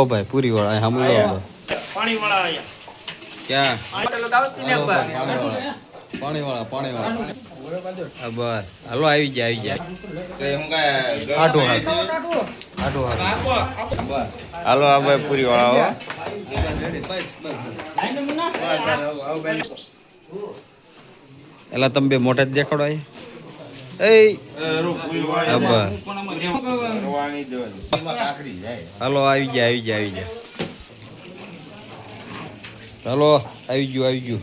ભાઈ પૂરી વાળા હમ પાણી વાળા આયા ક્યાં પાણી વાળા બસ હાલો આવી જાય આટો હાલો આ ભાઈ પૂરી વાળા એલા તમે બે મોટા જ દેખાડો હાલો આવી જાય ચાલો આવી ગયું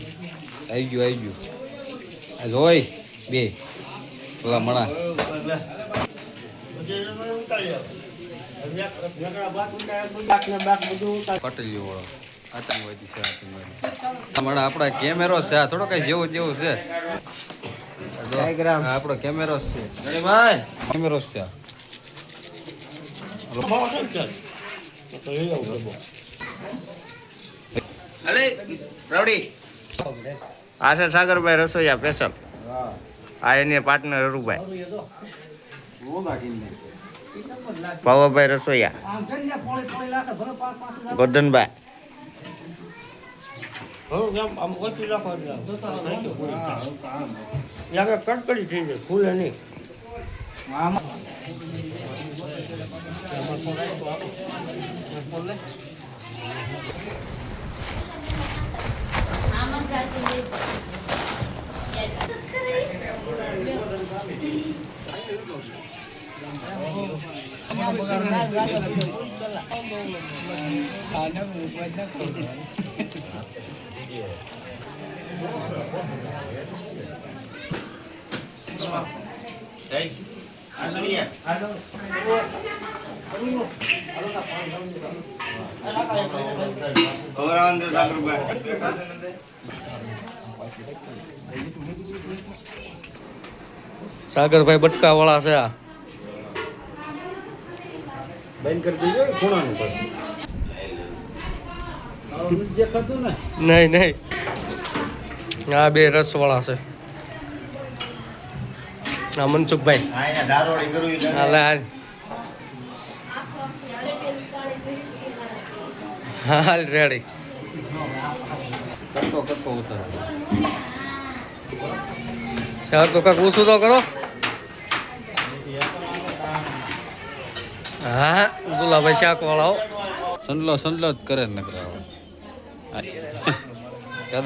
જોઈ બે પેલા મણા પટેલીઓ વાળો આતંકવાદી છે હમણાં આપણા કેમેરો છે આ થોડો કઈ જેવું છે આપણો કેમેરો છે ભાઈ કેમેરો છે આ છે સાગરભાઈ રસોઈયા સ્પેશલ આ એની પાર્ટનર હરુભાઈ પાવાભાઈ રસોઈયા ગોરધનભાઈ કટકડી થઈ જાય ફૂલે નહીં સાગરભાઈ બટકા વાળા છે આ બંધ કરી દીધો ખૂણાનું દેખાતું ને નહીં આ બે રસ વાળા છે ના મનસુખભાઈ હાલ રેડી કરતો ઉતર તો કાંક ઓછું તો કરો હા ગુલાભાઈ શાક વાળાઓ સંડલો જ કરે નકરા